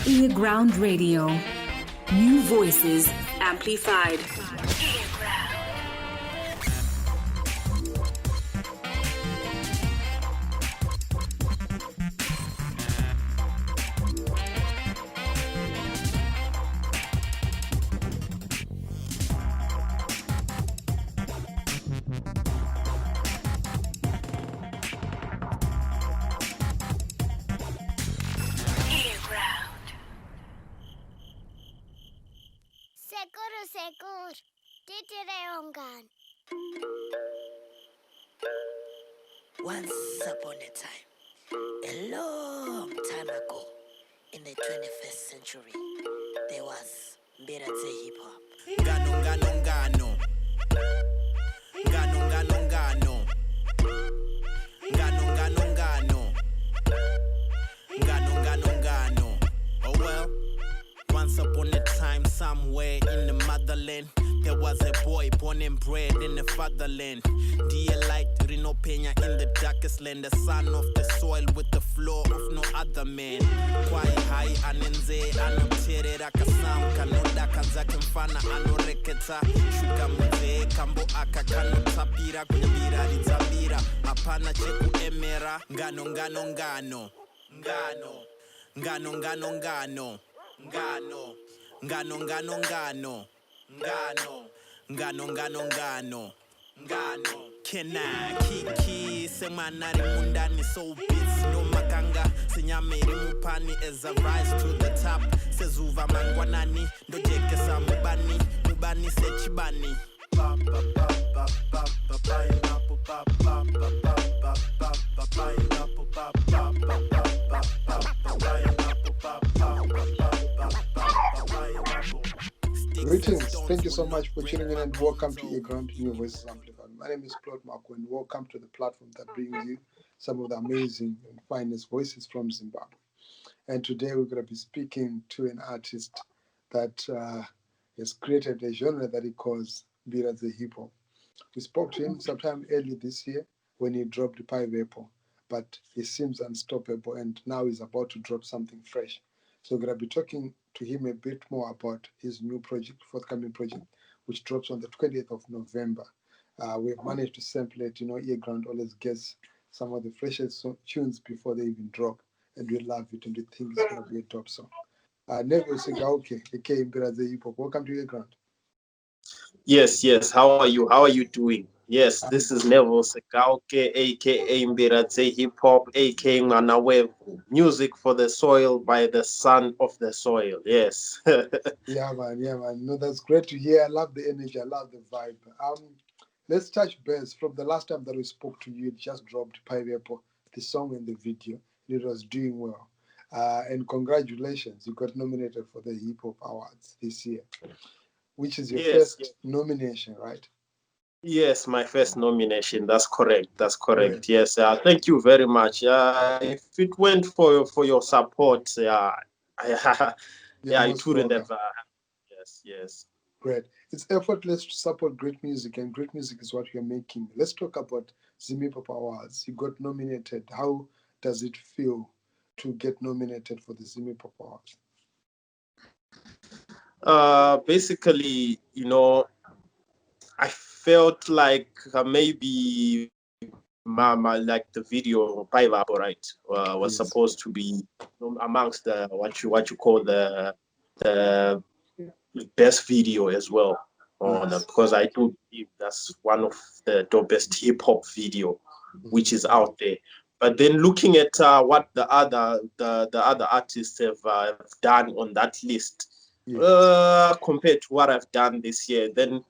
earGROUND Radio. New voices amplified. Segur. Titireongan. Once upon a time, a long time ago, in the 21st century, there was MBIRA DZE HIP HOP. Ngano, ngano, ngano. Ngano, ngano, ngano. Ngano, ngano, ngano. Ngano, ngano, ngano. Oh well. Once upon a time, somewhere in the motherland, there was a boy born and bred in the fatherland. Dear light, Rino Peña in the darkest land, the son of the soil with the flow of no other man. Kwai hai anenze, anotere rakasam, kanoda kazake mfana anoreketa. Shuka mze, kambo aka kano tapira, kunyambira rizabira. Apana cheku emera, ngano, ngano, ngano. Ngano, ngano, ngano, ngano. Ngano, ngano, ngano, ngano. Ngano, ngano, ngano, ngano. Ngano. Kena, kiki, semanari mundani so bits no makanga. Sinyameri mupani as I rise to the top. Sezuva mangwanani, dojeke sa mubani. Mubani sechibani. Greetings. Thank you so much for tuning in and welcome to earGROUND New Voices Amplified. My name is Claude Marco and welcome to the platform that brings you some of the amazing and finest voices from Zimbabwe. And today we're going to be speaking to an artist that has created a genre that he calls MBIRA DZE HIP HOP. We spoke to him sometime early this year when he dropped Pineapple, but he seems unstoppable and now he's about to drop something fresh. So we're going to be talking to him a bit more about his new project, forthcoming project, which drops on the 20th of November. We've managed to sample it. You know, earGROUND always gets some of the freshest tunes before they even drop, and we love it, and we think it's going to be a top song. Nevile Sigauke, aka MBIRA DZE HIP HOP. Welcome to earGROUND. Yes. How are you? How are you doing? Yes, this is Nevile Sigauke, aka MBIRA DZE HIP HOP, aka Manawe, music for the soil by the son of the soil. Yes. Yeah, man. No, that's great to hear. I love the energy. I love the vibe. Let's touch base from the last time that we spoke to you. It just dropped Pineapple, the song and the video. It was doing well. And congratulations, you got nominated for the Hip Hop Awards this year, which is your first nomination, right? Yes, my first nomination. That's correct. Great. Yes. Thank you very much. If it went for your support, it wouldn't have. Yes. Great. It's effortless to support great music, and great music is what you're making. Let's talk about Zim Hip Hop Awards. You got nominated. How does it feel to get nominated for the Zim Hip Hop Awards? Basically, you know, I felt like maybe like the video Pineapple, right, was supposed to be amongst the what you call the best video as well, because I do believe that's one of the dopest hip hop video which is out there. But then looking at what the other artists have done on that list, compared to what I've done this year, then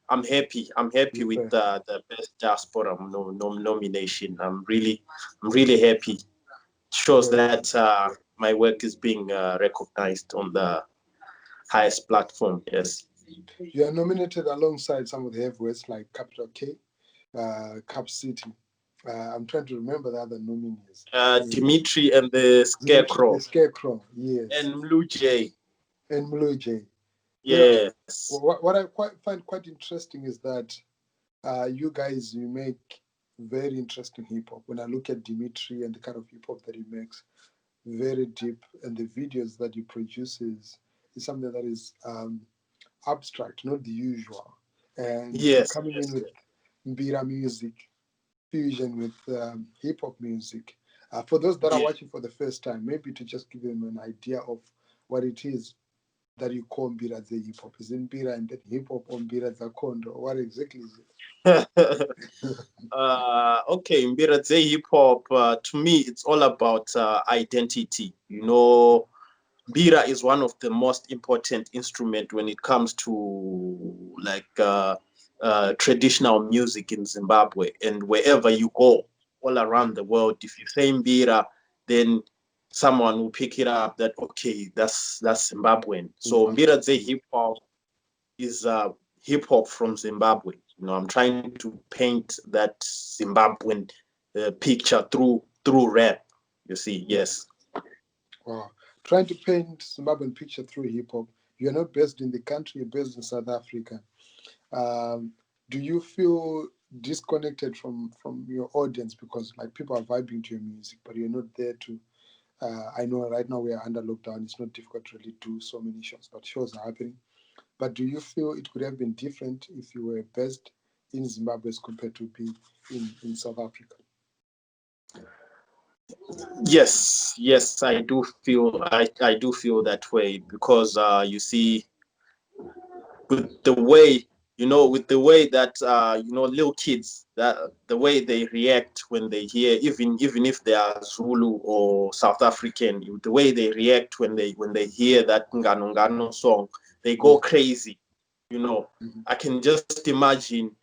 I'm happy. I'm happy with the best diaspora nomination. I'm really happy. It shows that my work is being recognized on the highest platform. Yes. You are nominated alongside some of the heavyweights like Capital K, Cap City. I'm trying to remember the other nominees. Dimitri and the Scarecrow. The Scarecrow, yes. And Mlu J. Yes. You know, what I find quite interesting is that you guys, you make very interesting hip hop. When I look at Dimitri and the kind of hip hop that he makes, very deep, and the videos that you produce is something that is abstract, not the usual. And Yes, coming in with MBIRA music, fusion with hip hop music. For those that are yes. watching for the first time, maybe to just give them an idea of what it is that you call MBIRA DZE hip hop. Is it MBIRA and then hip hop or MBIRA Zakondo? What exactly is it? Okay, MBIRA DZE hip hop. To me, it's all about identity. You know, MBIRA is one of the most important instrument when it comes to like traditional music in Zimbabwe. And wherever you go, all around the world, if you say MBIRA, then someone will pick it up. That okay, that's Zimbabwean. So MBIRA DZE hip hop is hip hop from Zimbabwe. You know, I'm trying to paint that Zimbabwean picture through rap. You see, yes. Wow. Trying to paint Zimbabwean picture through hip hop. You're not based in the country, you're based in South Africa. Do you feel disconnected from your audience because like people are vibing to your music, but you're not there to? I know right now we are under lockdown. It's not difficult to really do so many shows, but shows are happening. But do you feel it could have been different if you were based in Zimbabwe as compared to being in South Africa? Yes, I do feel I do feel that way because you see, with the way, you know, with the way that you know, little kids, that the way they react when they hear, even if they are Zulu or South African, the way they react when they hear that Ngano Ngano song, they go crazy. You know, I can just imagine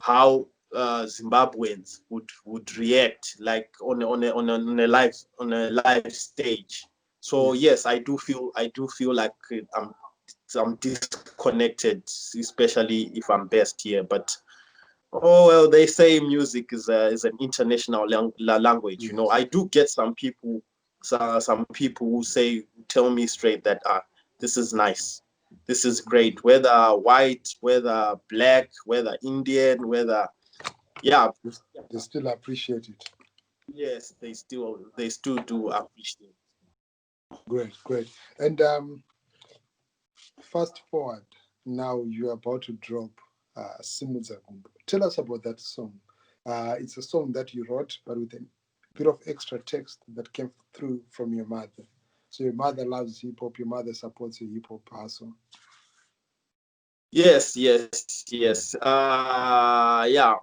how Zimbabweans would react like on a live stage. So yes, I do feel like I'm disconnected, especially if I'm based here. But oh well, they say music is an international language. You know, I do get some people who tell me straight that this is nice, this is great, whether white, whether black, whether Indian, whether yeah, They still appreciate it. yes, they still do appreciate. Great, great. And fast forward, now you're about to drop Simudza Gumbo. Tell us about that song. It's a song that you wrote, but with a bit of extra text that came through from your mother. So your mother loves hip hop, your mother supports your hip hop hustle. Yes. Yeah,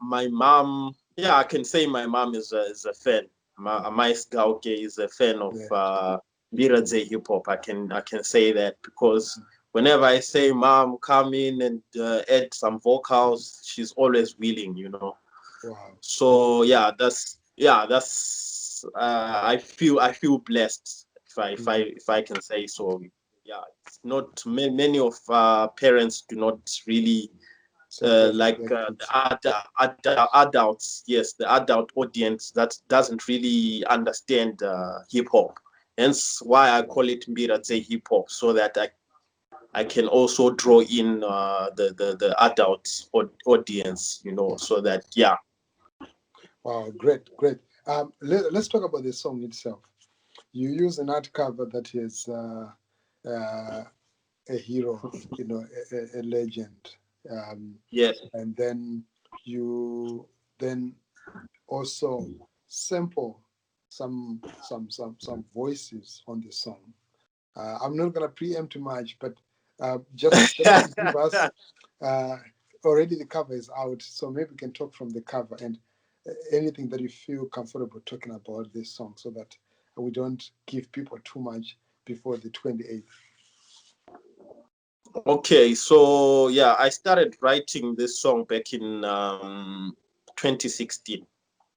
my mom. Yeah, I can say my mom is a fan. My Sigauke is a fan of MBIRA DZE hip hop. I can say that because whenever I say, "Mom, come in and add some vocals," she's always willing. You know. Wow. So that's I feel blessed if I can say so. Yeah, it's not many of parents do not really like the adults. Yes, the adult audience that doesn't really understand hip hop. Hence why I call it MBIRA DZE hip hop, so that I can also draw in the adult audience, you know, so that yeah. Wow, great. Let's talk about the song itself. You use an art cover that is a hero, you know, a legend. Yes. And then you then also sample some voices on the song. I'm not gonna preempt too much, but just give us. Already the cover is out, so maybe we can talk from the cover and anything that you feel comfortable talking about this song, so that we don't give people too much before the 28th. Okay, so yeah, I started writing this song back in 2016.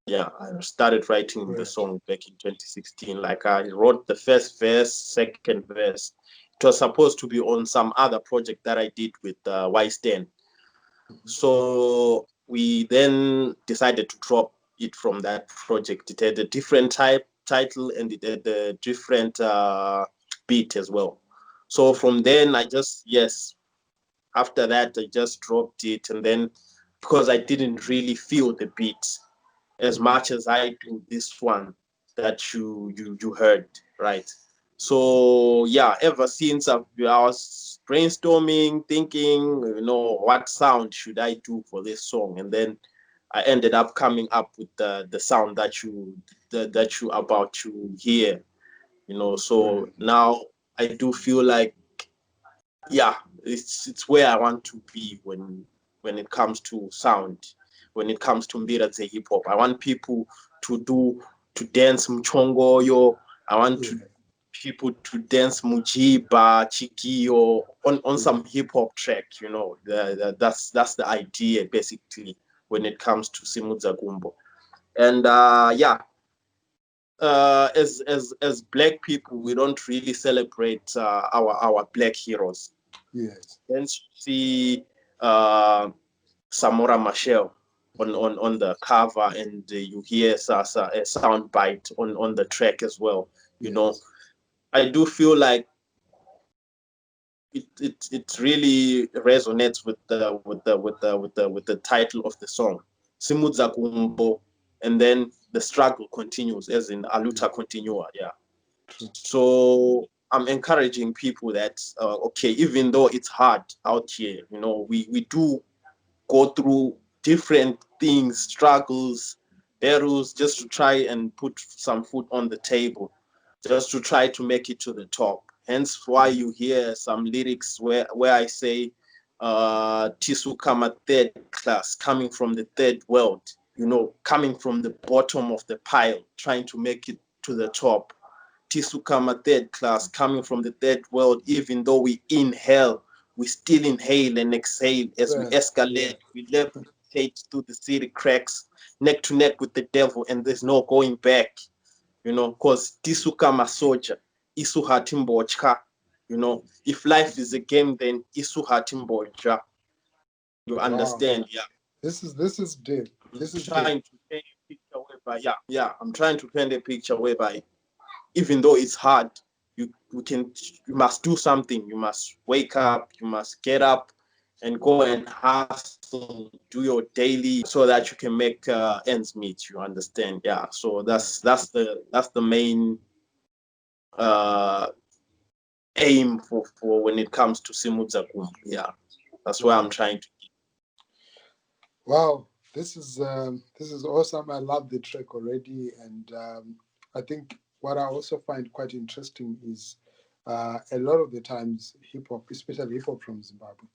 Yeah, I started writing the song back in 2016. Like I wrote the first verse, second verse. It was supposed to be on some other project that I did with Y10. So we then decided to drop it from that project. It had a different title and it had a different beat as well. So from then after that I just dropped it, and then because I didn't really feel the beat as much as I do this one, that you heard, right? So yeah, ever since I was brainstorming, thinking, what sound should I do for this song, and then I ended up coming up with the sound that you about to hear, So now I do feel like, yeah, it's where I want to be when it comes to sound, when it comes to MBIRA DZE hip hop. I want people to dance mchongoyo. I want people to dance mujiba, chikio on some hip hop track. That's the idea basically when it comes to Simudza Gumbo. And yeah, as black people, we don't really celebrate our black heroes. Yes. Then you see Samora Machel on the cover, and you hear a sound bite on the track as well. I do feel like it really resonates with the title of the song, Simudza Kumbo, and then the struggle continues, as in Aluta Continua. Yeah. So I'm encouraging people that okay, even though it's hard out here, we do go through different things, struggles, battles, just to try and put some food on the table, just to try to make it to the top. Hence why you hear some lyrics where I say Tisukama third class, coming from the third world, coming from the bottom of the pile, trying to make it to the top. Tisukama third class, coming from the third world, even though we inhale, we still inhale and exhale as we escalate, we levitate through the city cracks, neck to neck with the devil, and there's no going back, because Tisukama soldier, Isu Hatimbochka, if life is a game, then Isu Hatimbocha. You understand? Yeah. This is deep. This is trying to paint a picture whereby, I'm trying to paint a picture whereby, even though it's hard, you must do something. You must wake up, you must get up and go and hustle, do your daily, so that you can make ends meet. You understand? Yeah. So that's the main aim for when it comes to Simudza Gumbo. Yeah. That's where I'm trying to. Wow, this is awesome. I love the track already, and I think what I also find quite interesting is a lot of the times hip hop, especially hip hop from Zimbabwe,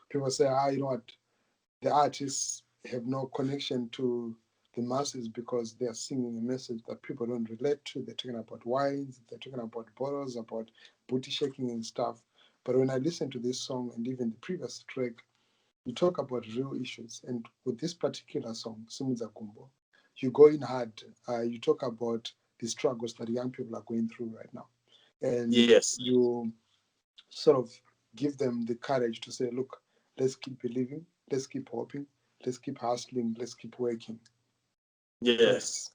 people say, you know what, the artists have no connection to the masses because they are singing a message that people don't relate to. They're talking about wines, they're talking about bottles, about booty shaking and stuff. But when I listen to this song and even the previous track, you talk about real issues. And with this particular song, Simudza Gumbo, you go in hard. You talk about the struggles that young people are going through right now. And yes, you sort of give them the courage to say, look, let's keep believing, let's keep hoping, let's keep hustling, let's keep working. Yes.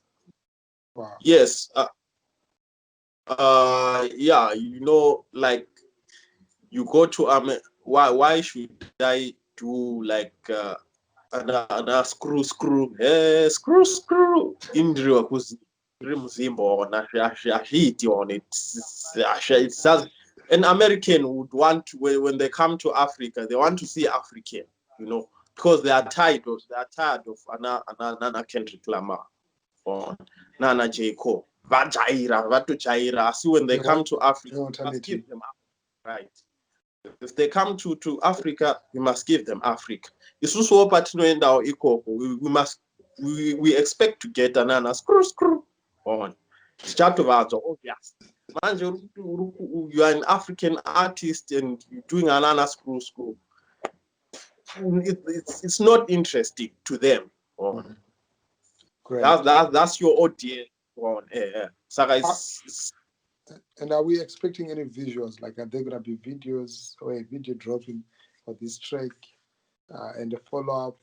Wow. Yes. Yeah, like you go to why should I do like another screw indriwa kuzi rimzimbo on it. An American would want to, when they come to Africa, they want to see African, because they are tired of Nana Kendrick Lamar or Nana J. Cole. Vajaira. See, when they come to Africa, you must give them Africa, right? If they come to Africa, you must give them Africa. It's also we expect to get another screw on. Start of obvious. You are an African artist and you're doing another screw. It's not interesting to them. That's your audience. And are we expecting any visuals? Like, are there going to be videos or a video dropping for this track and a follow-up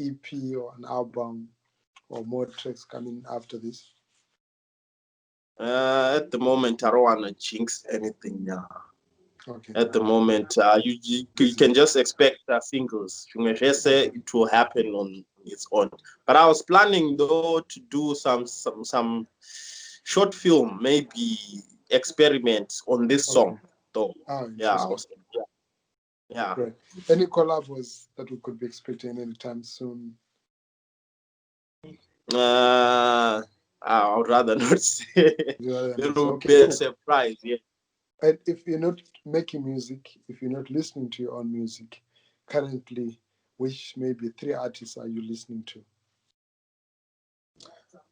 EP or an album or more tracks coming after this? At the moment, I don't want to jinx anything now. Okay. At the moment, you can just expect singles. You may just say it will happen on its own. But I was planning though to do some short film, maybe experiment on this song, though. Yeah, interesting. Yeah. Great. Any collabs that we could be expecting anytime soon? I would rather not say. It will Okay, be a cool. surprise, yeah. And if you're not making music, if you're not listening to your own music, currently, which maybe 3 artists are you listening to?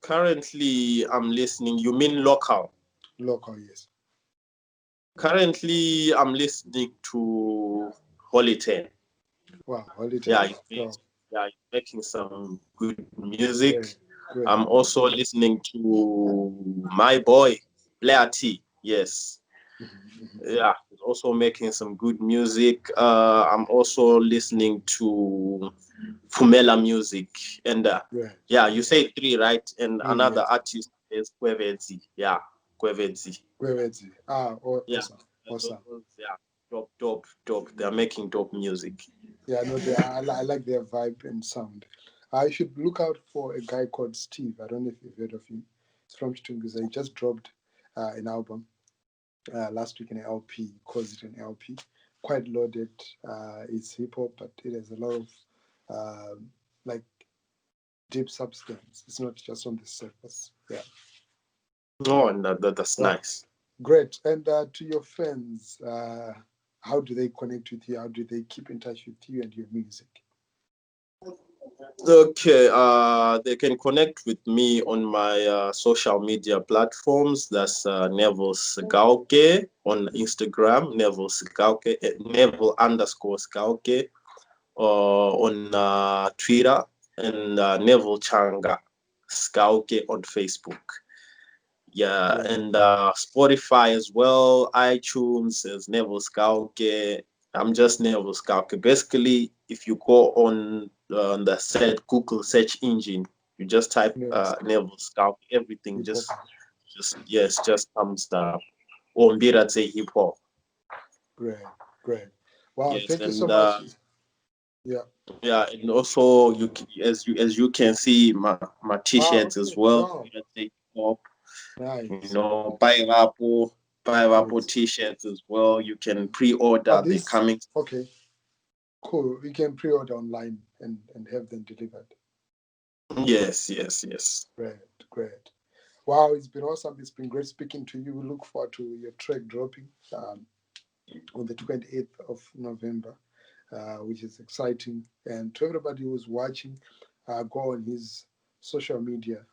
Currently, I'm listening. You mean local? Local, yes. Currently, I'm listening to Holiday. Wow, Holiday. Yeah, he's making some good music. Great. I'm also listening to my boy, Blair T. Yes. Yeah, he's also making some good music. I'm also listening to Fumela music. And yeah, you say 3, right? And another artist is Kwevedzi. Yeah, Kwevedzi. Awesome. Yeah, dope. They're making dope music. Yeah, no, I like their vibe and sound. I should look out for a guy called Steve. I don't know if you've heard of him. It's from Stunguza. He just dropped an album last week, an LP. He calls it an LP. Quite loaded. It's hip hop, but it has a lot of like deep substance. It's not just on the surface. Yeah. Oh, that's nice. Great. And to your fans, how do they connect with you? How do they keep in touch with you and your music? Okay, they can connect with me on my social media platforms. That's Nevile Sigauke on Instagram, Nevile Sigauke, Nevile_Sigauke, on Twitter, and Neville Changa Sigauke on Facebook. Yeah, and Spotify as well, iTunes is Nevile Sigauke. I'm just Nevile Sigauke. Basically, if you go on the Google search engine, you just type Nevile Sigauke, everything just comes down. Or MBIRA DZE HIP HOP. Great. Wow, yes, thank you so much. Yeah, and also as you can see my t-shirts as well. Nice. You know, buy Apple t-shirts as well. You can pre-order. They're coming. Okay, cool. We can pre-order online and have them delivered. Yes. Great. Wow, it's been awesome. It's been great speaking to you. We look forward to your track dropping on the 28th of November, which is exciting. And to everybody who's watching, go on his social media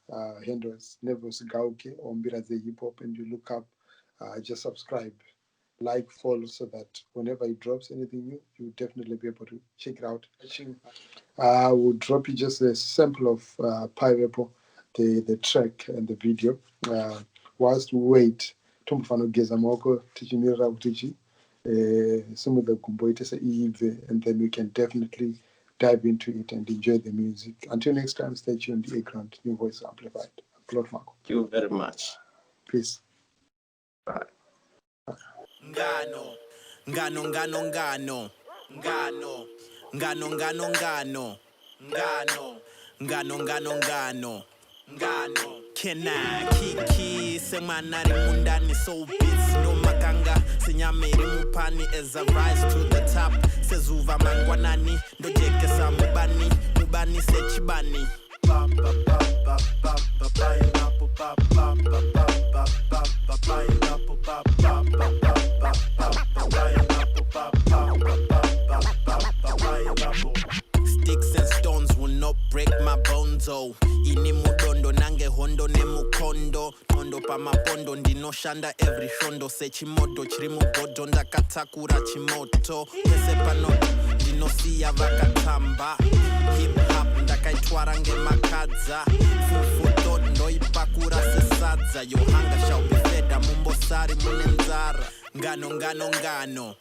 handles, Nevile Sigauke or MBIRA DZE HIP HOP, and you look up, just subscribe, like, follow, so that whenever he drops anything new, you'll definitely be able to check it out. I will drop you just a sample of Pineapple, the track and the video. Whilst we wait, Tumfano Gezamoko, Tichimirra Utichi, some of the Gumboites and then we can definitely dive into it and enjoy the music. Until next time, stay tuned. earGROUND, New Voice Amplified. Claude Marco. Thank you very much. Peace. Bye. Ngano. Kena kiki semanari mundani so beats no makanga senyameri mupani as I rise to the top sezuva mangwanani ndojeke sa mubani sechibani Sticks and stones will not break my bones, oh. Ini mudondo nange hondo ne mukondo Tondo pa mapondo ndino shanda every shondo Sechimodo chirimu bodo ndakatakura chimoto Pese panoto ndino siya vakatamba Hip hop ndakaitwarange makadza Fufuto ndoipakura sesadza Yohanga shaubifeda mumbosari munenzara Ngano Ngano